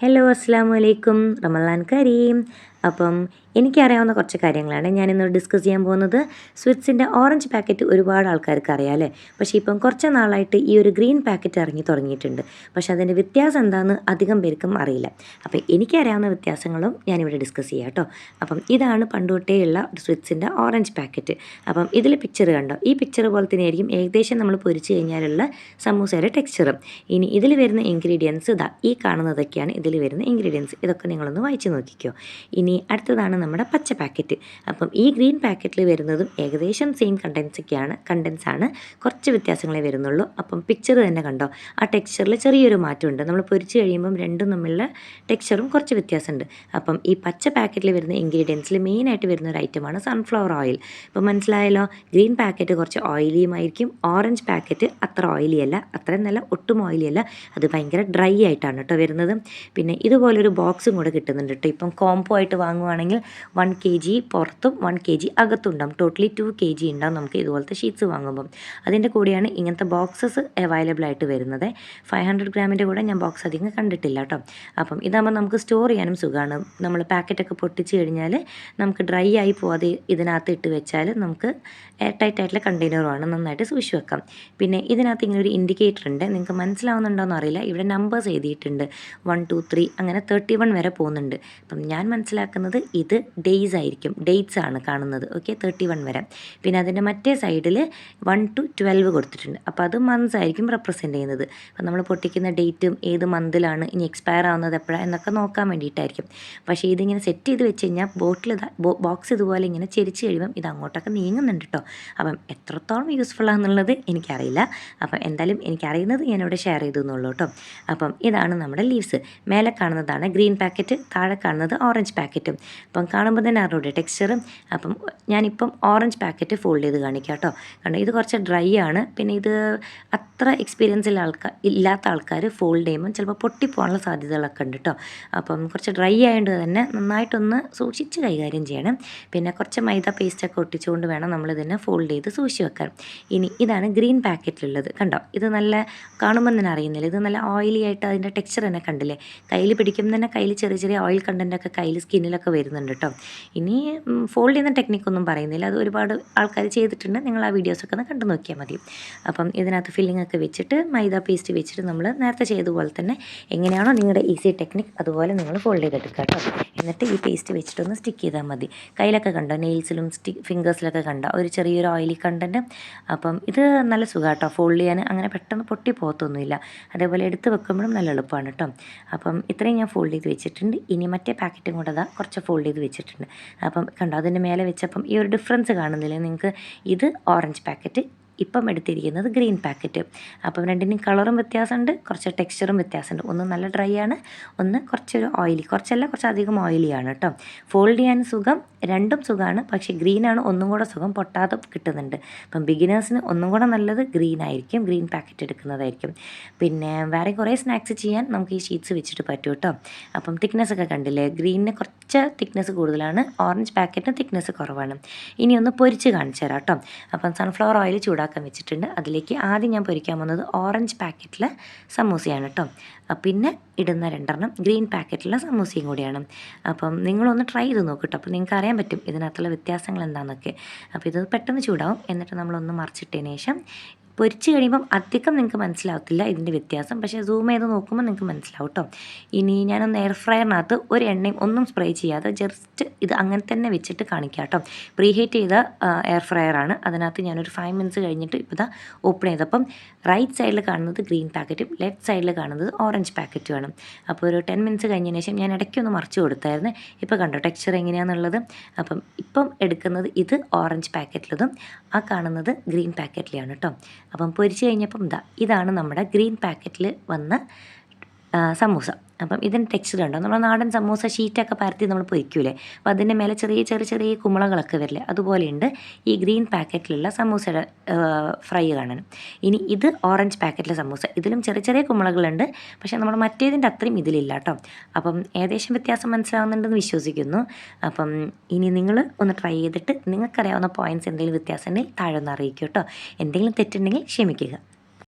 Hello അസ്സാമു അലൈക്കും, റമളാൻ കരീം. അപ്പം എനിക്കറിയാവുന്ന കുറച്ച് കാര്യങ്ങളാണ് ഞാനിന്ന് ഡിസ്കസ് ചെയ്യാൻ പോകുന്നത്. സ്വിറ്റ്സിൻ്റെ ഓറഞ്ച് പാക്കറ്റ് ഒരുപാട് ആൾക്കാർക്ക് അറിയാം അല്ലേ? പക്ഷേ ഇപ്പം കുറച്ച് നാളായിട്ട് ഈ ഒരു ഗ്രീൻ പാക്കറ്റ് ഇറങ്ങി തുടങ്ങിയിട്ടുണ്ട്. പക്ഷേ അതിൻ്റെ വ്യത്യാസം എന്താണെന്ന് അധികം പേർക്കും അറിയില്ല. അപ്പോൾ എനിക്കറിയാവുന്ന വ്യത്യാസങ്ങളും ഞാനിവിടെ ഡിസ്കസ് ചെയ്യാം കേട്ടോ. അപ്പം ഇതാണ് പണ്ടുതൊട്ടേയുള്ള സ്വിറ്റ്സിൻ്റെ ഓറഞ്ച് പാക്കറ്റ്. അപ്പം ഇതിൽ പിക്ചർ കണ്ടോ? ഈ പിക്ചർ പോലെ തന്നെ ആയിരിക്കും ഏകദേശം നമ്മൾ പൊരിച്ച് കഴിഞ്ഞാലുള്ള സമൂസയുടെ ടെക്സ്ചറും. ഇനി ഇതിൽ വരുന്ന ഇൻഗ്രീഡിയൻസ് ഇതാ ഈ കാണുന്നതൊക്കെയാണ് ഇതിൽ വരുന്ന ഇൻഗ്രീഡിയൻസ്. ഇതൊക്കെ നിങ്ങളൊന്ന് വായിച്ച് നോക്കിക്കോ. ഇനി അടുത്തതാണ് നമ്മുടെ പച്ച പാക്കറ്റ്. അപ്പം ഈ ഗ്രീൻ പാക്കറ്റിൽ വരുന്നതും ഏകദേശം സെയിം കണ്ടൻസാണ്, കുറച്ച് വ്യത്യാസങ്ങളേ വരുന്നുള്ളൂ. അപ്പം പിക്ചർ തന്നെ കണ്ടോ, ആ ടെക്സ്ചറിൽ ചെറിയൊരു മാറ്റമുണ്ട്. നമ്മൾ പൊരിച്ച് കഴിയുമ്പം രണ്ടും തമ്മിലുള്ള ടെക്സ്ചറും കുറച്ച് വ്യത്യാസമുണ്ട്. അപ്പം ഈ പച്ച പാക്കറ്റിൽ വരുന്ന ഇൻഗ്രീഡിയൻസിൽ മെയിനായിട്ട് വരുന്ന ഒരു ഐറ്റമാണ് സൺഫ്ലവർ ഓയിൽ. ഇപ്പം മനസ്സിലായല്ലോ, ഗ്രീൻ പാക്കറ്റ് കുറച്ച് ഓയിലിയുമായിരിക്കും, ഓറഞ്ച് പാക്കറ്റ് അത്ര ഓയിലി അല്ല, അത്രയും നല്ല ഒട്ടും ഓയിലി അല്ല, അത് ഭയങ്കര ഡ്രൈ ആയിട്ടാണ് കേട്ടോ വരുന്നത്. പിന്നെ ഇതുപോലൊരു ബോക്സും കൂടെ കിട്ടുന്നുണ്ട് കേട്ടോ. ഇപ്പം കോംബോ ആയിട്ട് വാങ്ങുവാണെങ്കിൽ 1 kg പുറത്തും 1 kg അകത്തും ഉണ്ടാവും. ടോട്ടലി 2 kg ഉണ്ടാവും നമുക്ക് ഇതുപോലത്തെ ഷീറ്റ്സ് വാങ്ങുമ്പം. അതിൻ്റെ കൂടെയാണ് ഇങ്ങനത്തെ ബോക്സസ് അവൈലബിൾ ആയിട്ട് വരുന്നത്. 500 ഗ്രാമിൻ്റെ കൂടെ ഞാൻ ബോക്സ് അധികം കണ്ടിട്ടില്ല കേട്ടോ. അപ്പം ഇതാകുമ്പോൾ നമുക്ക് സ്റ്റോർ ചെയ്യാനും സുഖമാണ്. നമ്മൾ പാക്കറ്റൊക്കെ പൊട്ടിച്ച് കഴിഞ്ഞാൽ നമുക്ക് ഡ്രൈ ആയി പോവാതെ ഇതിനകത്ത് ഇട്ട് വെച്ചാൽ നമുക്ക് എയർ ടൈറ്റ് ആയിട്ടുള്ള കണ്ടെയ്നറുമാണ്, നന്നായിട്ട് സൂക്ഷിച്ച് വെക്കാം. പിന്നെ ഇതിനകത്ത് ഇങ്ങനെ ഒരു ഇൻഡിക്കേറ്റർ ഉണ്ട്, നിങ്ങൾക്ക് മനസ്സിലാവുന്നുണ്ടോയെന്ന് അറിയില്ല. ഇവിടെ നമ്പേഴ്സ് എഴുതിയിട്ടുണ്ട് 1 2 3 അങ്ങനെ 31 വരെ പോകുന്നുണ്ട്. അപ്പം ഞാൻ മനസ്സിലാക്കുന്നത് ഇത് ഡേയ്സ് ആയിരിക്കും, ഡേറ്റ്സ് ആണ് കാണുന്നത്. ഓക്കെ, 31 വരെ. പിന്നെ അതിൻ്റെ മറ്റേ സൈഡിൽ 1 to 12 കൊടുത്തിട്ടുണ്ട്. അപ്പോൾ അത് മന്ത്സ് ആയിരിക്കും റെപ്രസെൻറ്റ് ചെയ്യുന്നത്. അപ്പം നമ്മൾ പൊട്ടിക്കുന്ന ഡേറ്റും ഏത് മന്തിലാണ് ഇനി എക്സ്പയർ ആവുന്നത് എപ്പോഴാണ് എന്നൊക്കെ നോക്കാൻ വേണ്ടിയിട്ടായിരിക്കും. പക്ഷേ ഇതിങ്ങനെ സെറ്റ് ചെയ്ത് വെച്ച് കഴിഞ്ഞാൽ ബോക്സ് ഇതുപോലെ ഇങ്ങനെ ചെരിച്ച് കഴിയുമ്പം ഇത് അങ്ങോട്ടൊക്കെ നീങ്ങുന്നുണ്ട് കേട്ടോ. അപ്പം എത്രത്തോളം യൂസ്ഫുൾ ആണെന്നുള്ളത് എനിക്കറിയില്ല. അപ്പം എന്തായാലും എനിക്കറിയുന്നത് ഞാനിവിടെ ഷെയർ ചെയ്തു എന്നുള്ളൂ കേട്ടോ. അപ്പം ഇതാണ് നമ്മുടെ ലീവ്സ്. മേലെ കാണുന്നതാണ് ഗ്രീൻ പാക്കറ്റ്, താഴെ കാണുന്നത് ഓറഞ്ച് പാക്കറ്റും. അപ്പം കാണുമ്പോൾ തന്നെ അറിഞ്ഞൂടെ ടെക്സ്ചറും. അപ്പം ഞാനിപ്പം ഓറഞ്ച് പാക്കറ്റ് ഫോൾഡ് ചെയ്ത് കാണിക്കാം കേട്ടോ. കാരണം ഇത് കുറച്ച് ഡ്രൈ ആണ്. പിന്നെ ഇത് അത്ര എക്സ്പീരിയൻസ് ഇല്ലാത്ത ആൾക്കാർ ഫോൾഡ് ചെയ്യുമ്പം ചിലപ്പോൾ പൊട്ടിപ്പോകാനുള്ള സാധ്യതകളൊക്കെ ഉണ്ട് കേട്ടോ. അപ്പം കുറച്ച് ഡ്രൈ ആയതുകൊണ്ട് തന്നെ നന്നായിട്ടൊന്ന് സൂക്ഷിച്ച് കൈകാര്യം ചെയ്യണം. പിന്നെ കുറച്ച് മൈദ പേസ്റ്റൊക്കെ ഒട്ടിച്ചുകൊണ്ട് വേണം നമ്മളിതിനെ ഫോൾഡ് ചെയ്ത് സൂക്ഷിച്ച് വെക്കാൻ. ഇനി ഇതാണ് ഗ്രീൻ പാക്കറ്റിലുള്ളത്. കണ്ടോ, ഇത് നല്ല കാണുമ്പം തന്നെ അറിയുന്നില്ല, ഇത് നല്ല ഓയിലി ആയിട്ട് അതിൻ്റെ ടെക്സ്ചർ തന്നെ കണ്ടില്ലേ. കയ്യിൽ പിടിക്കുമ്പോൾ തന്നെ കയ്യിൽ ചെറിയ ചെറിയ ഓയിൽ കണ്ടൻറ്റൊക്കെ കയ്യിൽ സ്കിന്നിലൊക്കെ വരുന്നുണ്ട് കേട്ടോ. ഇനി ഫോൾഡ് ചെയ്യുന്ന ടെക്നിക്കൊന്നും പറയുന്നില്ല, അത് ഒരുപാട് ആൾക്കാർ ചെയ്തിട്ടുണ്ട്. നിങ്ങൾ ആ വീഡിയോസൊക്കെ ഒന്ന് കണ്ടു നോക്കിയാൽ മതി. അപ്പം ഇതിനകത്ത് ഫില്ലിംഗ് ഒക്കെ വെച്ചിട്ട് മൈദ പേസ്റ്റ് വെച്ചിട്ട് നമ്മൾ നേരത്തെ ചെയ്തതുപോലെ തന്നെ എങ്ങനെയാണോ നിങ്ങളുടെ ഈസി ടെക്നിക് അതുപോലെ നിങ്ങൾ ഫോൾഡ് ചെയ്തെടുക്കുക കേട്ടോ. എന്നിട്ട് ഈ പേസ്റ്റ് വെച്ചിട്ടൊന്ന് സ്റ്റിക്ക് ചെയ്താൽ മതി. കയ്യിലൊക്കെ കണ്ടോ, നെയിൽസിലും ഫിംഗേഴ്സിലൊക്കെ കണ്ടോ ഒരു ചെറിയൊരു ഓയിലി കണ്ടൻറ്റ്. അപ്പം ഇത് നല്ല സുഖമാണ് കേട്ടോ ഫോൾഡ് ചെയ്യാൻ, അങ്ങനെ പെട്ടെന്ന് പൊട്ടി പോകത്തൊന്നുമില്ല. അതേപോലെ എടുത്ത് വെക്കുമ്പോഴും നല്ല എളുപ്പമാണ് കേട്ടോ. അപ്പം ഇത്രയും ഞാൻ ഫോൾഡ് ചെയ്ത് വെച്ചിട്ടുണ്ട്. ഇനി മറ്റേ പാക്കറ്റും കൂടെ അതാ കുറച്ച് ഫോൾഡ് ചെയ്ത് വെച്ചിട്ടുണ്ട്. അപ്പം കണ്ടോ, അതിൻ്റെ മേലെ വെച്ചപ്പം ഈ ഒരു ഡിഫറൻസ് കാണുന്നില്ലേ നിങ്ങൾക്ക്? ഇത് ഓറഞ്ച് പാക്കറ്റ്, ഇപ്പം എടുത്തിരിക്കുന്നത് ഗ്രീൻ പാക്കറ്റ്. അപ്പം രണ്ടിനും കളറും വ്യത്യാസമുണ്ട്, കുറച്ച് ടെക്സ്ചറും വ്യത്യാസമുണ്ട്. ഒന്ന് നല്ല ഡ്രൈ ആണ്, ഒന്ന് കുറച്ചൊരു ഓയിലി, കുറച്ചധികം ഓയിലിയാണ് കേട്ടോ. ഫോൾഡ് ചെയ്യാൻ സുഖം, രണ്ടും സുഖമാണ്. പക്ഷേ ഗ്രീനാണ് ഒന്നും കൂടെ സുഖം, പൊട്ടാതെ കിട്ടുന്നുണ്ട്. അപ്പം ബിഗിനേഴ്സിന് ഒന്നും കൂടെ നല്ലത് ഗ്രീൻ ആയിരിക്കും, ഗ്രീൻ പാക്കറ്റ് എടുക്കുന്നതായിരിക്കും. പിന്നെ വേറെ കുറേ സ്നാക്സ് ചെയ്യാൻ നമുക്ക് ഈ ഷീറ്റ്സ് വെച്ചിട്ട് പറ്റും കേട്ടോ. അപ്പം തിക്നെസ് ഒക്കെ കണ്ടില്ലേ, ഗ്രീനിന് കുറച്ച് തിക്നെസ് കൂടുതലാണ്, ഓറഞ്ച് പാക്കറ്റിന് തിക്നെസ് കുറവാണ്. ഇനി ഒന്ന് പൊരിച്ച് കാണിച്ചു തരാം കേട്ടോ. അപ്പം സൺഫ്ലവർ ഓയിൽ ചൂടാക്കാൻ വെച്ചിട്ടുണ്ട്. അതിലേക്ക് ആദ്യം ഞാൻ പൊരിക്കാൻ പോകുന്നത് ഓറഞ്ച് പാക്കറ്റിലെ സമൂസയാണ് കേട്ടോ. പിന്നെ ഇടുന്ന 2 ഗ്രീൻ പാക്കറ്റിലെ സമൂസയും കൂടിയാണ്. അപ്പം നിങ്ങളൊന്ന് ട്രൈ ചെയ്ത് നോക്കട്ടോ. അപ്പോൾ നിങ്ങൾക്ക് അറിയാൻ പറ്റും ഇതിനകത്തുള്ള വ്യത്യാസങ്ങൾ എന്താണെന്നൊക്കെ. അപ്പോൾ ഇത് പെട്ടെന്ന് ചൂടാവും. എന്നിട്ട് നമ്മളൊന്ന് മറിച്ചിട്ടതിന് ശേഷം പൊരിച്ച് കഴിയുമ്പം അധികം നിങ്ങൾക്ക് മനസ്സിലാവത്തില്ല ഇതിൻ്റെ വ്യത്യാസം, പക്ഷേ സൂം ചെയ്ത് നോക്കുമ്പോൾ നിങ്ങൾക്ക് മനസ്സിലാവും കേട്ടോ. ഇനി ഞാനൊന്ന് എയർ ഫ്രയറിനകത്ത് ഒരു എണ്ണയും ഒന്നും സ്പ്രേ ചെയ്യാതെ ജസ്റ്റ് ഇത് അങ്ങനെ തന്നെ വെച്ചിട്ട് കാണിക്കാം കേട്ടോ. പ്രീഹീറ്റ് ചെയ്ത എയർ ഫ്രയറാണ്. അതിനകത്ത് ഞാനൊരു 5 മിനിറ്റ്സ് കഴിഞ്ഞിട്ട് ഇപ്പോൾ ഇതാ ഓപ്പൺ ചെയ്തപ്പം റൈറ്റ് സൈഡിൽ കാണുന്നത് ഗ്രീൻ പാക്കറ്റും ലെഫ്റ്റ് സൈഡിൽ കാണുന്നത് ഓറഞ്ച് പാക്കറ്റുമാണ്. അപ്പോൾ ഒരു 10 മിനിറ്റ്സ് കഴിഞ്ഞതിന് ശേഷം ഞാൻ ഇടയ്ക്കൊന്ന് മറിച്ച് കൊടുത്തായിരുന്നു. ഇപ്പോൾ കണ്ടോ ടെക്സ്ചർ എങ്ങനെയാണെന്നുള്ളത്. അപ്പം ഇപ്പം എടുക്കുന്നത് ഇത് ഓറഞ്ച് പാക്കറ്റിലതും ആ കാണുന്നത് ഗ്രീൻ പാക്കറ്റിലാണ് കേട്ടോ. അപ്പം പൊരിച്ച് കഴിഞ്ഞപ്പം ഇതാണ് നമ്മുടെ ഗ്രീൻ പാക്കറ്റിൽ വന്ന സമൂസ. അപ്പം ഇതിൻ്റെ ടെക്സ്ചർ ഉണ്ടോ, നമ്മൾ നാടൻ സമൂസ ഷീറ്റൊക്കെ പരത്തി നമ്മൾ പൊരിക്കൂലേ, അപ്പോൾ അതിൻ്റെ മേലെ ചെറിയ കുമ്പളകളൊക്കെ വരില്ലേ, അതുപോലെയുണ്ട് ഈ ഗ്രീൻ പാക്കറ്റിലുള്ള സമൂസയുടെ ഫ്രൈ കാണാൻ. ഇനി ഇത് ഓറഞ്ച് പാക്കറ്റിലെ സമൂസ, ഇതിലും ചെറിയ കുമ്പളകളുണ്ട്, പക്ഷേ നമ്മൾ മറ്റേതിൻ്റെ അത്രയും ഇതിലില്ല കേട്ടോ. അപ്പം ഏകദേശം വ്യത്യാസം മനസ്സിലാവുന്നുണ്ടെന്ന് വിശ്വസിക്കുന്നു. അപ്പം ഇനി നിങ്ങൾ ഒന്ന് ട്രൈ ചെയ്തിട്ട് നിങ്ങൾക്കറിയാവുന്ന പോയിൻറ്റ്സ് എന്തെങ്കിലും വ്യത്യാസം ഉണ്ടെങ്കിൽ താഴെ ഒന്ന് അറിയിക്കും കേട്ടോ. എന്തെങ്കിലും തെറ്റുണ്ടെങ്കിൽ ക്ഷമിക്കുക.